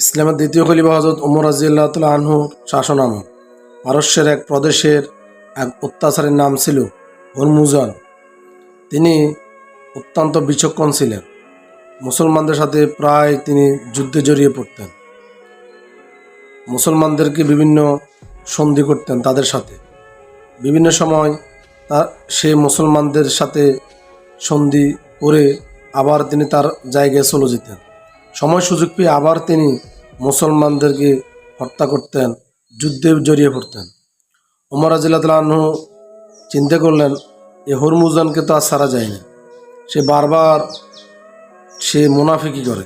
ইসলামের দ্বিতীয় খলিফা হযরত ওমর রাদিয়াল্লাহু তাআলা আনহু শাসনামল পারস্যের এক প্রদেশের এক অত্যাচারীর নাম ছিল হরমুজান। তিনি অত্যন্ত বিচক্ষণ ছিলেন। মুসলমানদের সাথে প্রায় তিনি যুদ্ধে জড়িয়ে পড়তেন। মুসলমানদেরকে বিভিন্ন সন্ধি করতেন তাদের সাথে। বিভিন্ন সময় সে মুসলমানদের সাথে সন্ধি করে আবার তিনি তার জায়গায় চলে যেতেন। সময় সুযোগ পেয়ে আবার তিনি মুসলমানদেরকে হত্যা করতেন, যুদ্ধে জড়িয়ে পড়তেন। ওমর রাদিয়াল্লাহু তাআলা আনহু চিন্তা করলেন, এ হরমুজানকে তো আর ছাড়া যায় না। সে মুনাফিকি করে,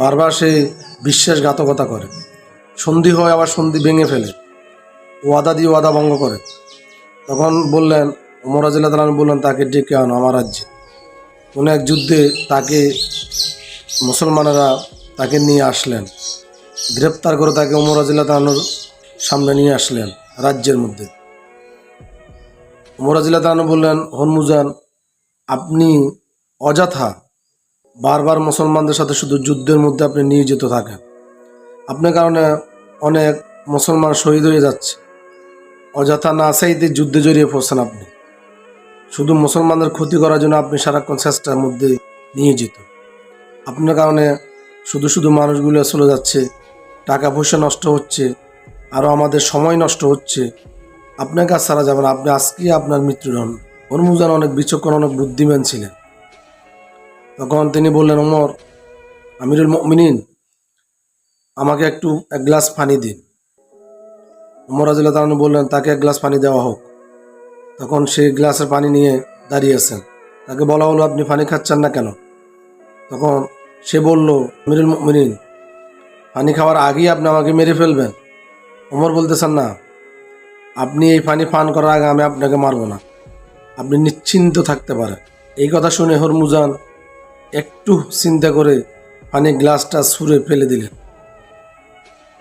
বারবার সে বিশ্বাসঘাতকতা করে, সন্ধি হয় আবার সন্ধি ভেঙে ফেলে, ওয়াদা দিয়ে ওয়াদা ভঙ্গ করে। তখন বললেন, ওমর রাদিয়াল্লাহু তাআলা আনহু বললেন, তাকে ডেকে আনো আমার রাজ্যে। কোনো এক যুদ্ধে তাকে মুসলমানেরা তাকে নিয়ে আসলেন, গ্রেপ্তার করে তাকে ওমর রাদিয়াল্লাহু তাআলা আনহুর সামনে নিয়ে আসলেন রাজ্যের মধ্যে। ওমর রাদিয়াল্লাহু তাআলা আনহু বললেন, হরমুজান, আপনি অযথা বারবার মুসলমানদের সাথে শুধু যুদ্ধের মধ্যে আপনি নিয়োজিত থাকেন। আপনার কারণে অনেক মুসলমান শহীদ হয়ে যাচ্ছে। অযথা না চাইতে যুদ্ধে জড়িয়ে পড়ছেন আপনি। শুধু মুসলমানদের ক্ষতি করার জন্য আপনি সারাক্ষণ চেষ্টার মধ্যে নিয়োজিত। আপনার কারণে শুধু শুধু মানুষগুলো চলে যাচ্ছে, টাকা পয়সা নষ্ট হচ্ছে, আরও আমাদের সময় নষ্ট হচ্ছে। আপনার কাজ ছাড়া যাবে না, আপনি আজকে আপনার মৃত্যুদণ্ড। হরমুজান অনেক বিচক্ষণ, অনেক বুদ্ধিমান ছিলেন। তখন তিনি বললেন, ওমর, আমিরুল মুমিনিন, আমাকে এক গ্লাস পানি দিন। ওমর রাদিয়াল্লাহু তাআলা আনহু বললেন, তাকে এক গ্লাস পানি দেওয়া হোক। তখন সে গ্লাসের পানি নিয়ে দাঁড়িয়েছেন। তাকে বলা হলো, আপনি পানি খাচ্ছেন না কেন? তখন সে বলল, আমিরুল মুমিনিন, পানি খাওয়ার আগেই আপনি আমাকে মেরে ফেলবেন। ওমর বলতেছেন, না, আপনি এই পানি পান করার আগে আমি আপনাকে মারব না, আপনি নিশ্চিন্ত থাকতে পারেন। এই কথা শুনে হরমুজান একটু চিন্তা করে পানি গ্লাসটা ছুঁড়ে ফেলে দিলেন।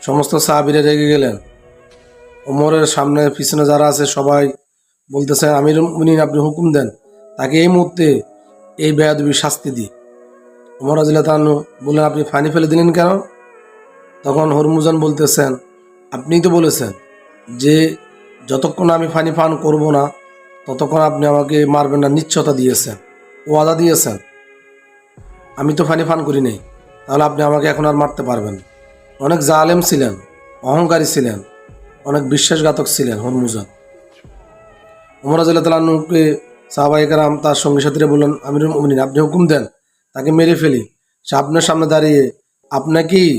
সমস্ত সাহাবীরা রেগে গেলেন। ওমরের সামনে পিছনে যারা আছে সবাই বলতেছে, আমিরুল মুমিনিন, আপনি হুকুম দেন, তাকে এই মুহূর্তে এই বেয়াদবি শাস্তি দিই। ওমর রাদিয়াল্লাহু তাআলা আনহু বললেন, আপনি পানি ফেলে দিলেন কেন? তখন হরমুজান বলতেছেন, আপনিই তো বলেছেন যে যতক্ষণ আমি পানি পান করব না ততক্ষণ আপনি আমাকে মারবেন না, নিশ্চয়তা দিয়েছেন, ওয়াদা দিয়েছেন। আমি তো পানি পান করি নাই, তাহলে আপনি আমাকে এখন আর মারতে পারবেন না। অনেক জালেম ছিলেন, অহংকারী ছিলেন, অনেক বিশ্বাসঘাতক ছিলেন হরমুজান। ওমর রাদিয়াল্লাহু তাআলা আনহুকে সাহাবায়ে কেরাম তার সঙ্গী সাথীরা বললেন, আমিরুল মুমিনিন, আপনি হুকুম দেন, তাকে মেরে ফেলি। সে আপনার সামনে দাঁড়িয়ে আপনাকেই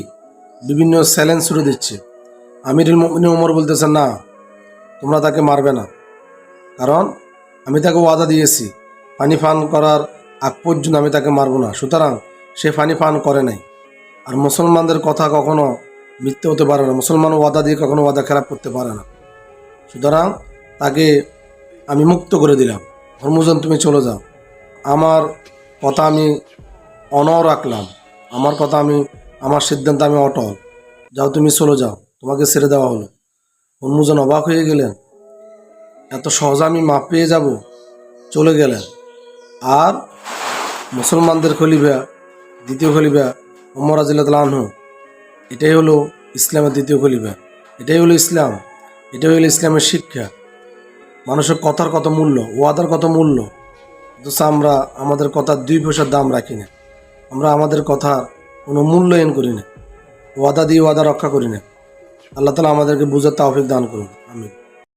বিভিন্ন চ্যালেঞ্জ ছুড়ে দিচ্ছে। আমিরুল মুমিনিন ওমর বলতেছেন, না, তোমরা তাকে মারবে না, কারণ আমি তাকে ওয়াদা দিয়েছি পানি পান করার আগ পর্যন্ত আমি তাকে মারব না। সুতরাং সে পানি পান করে নাই। আর মুসলমানদের কথা কখনো মিথ্যে হতে পারে না, মুসলমান ওয়াদা দিয়ে কখনো ওয়াদা খারাপ করতে পারে না। সুতরাং তাকে আমি মুক্ত করে দিলাম। হরমুজান, তুমি চলে যাও, আমার কথা আমি অনড় রাখলাম, আমার সিদ্ধান্ত আমি অটল। যাও, তুমি চলে যাও, তোমাকে ছেড়ে দেওয়া হলো। হরমুজান অবাক হয়ে গেলেন, এত সহজে আমি মাপ পেয়ে যাব? চলে গেলেন। আর মুসলমানদের খলিফা, দ্বিতীয় খলিফা ওমর রাদিয়াল্লাহু তাআলা আনহু, এটাই হলো ইসলামের দ্বিতীয় খলিফা। এটাই হলো ইসলাম, এটাই হলো ইসলামের শিক্ষা। মানুষের কথার কত মূল্য, ওয়াদার কত মূল্য, অথচ আমরা আমাদের কথার 2 পয়সার দাম রাখি না। আমরা আমাদের কথার কোনো মূল্যায়ন করি না, ওয়াদা দিয়ে ওয়াদা রক্ষা করি না। আল্লাহ তাআলা আমাদেরকে বুঝার তৌফিক দান করুন। আমিন।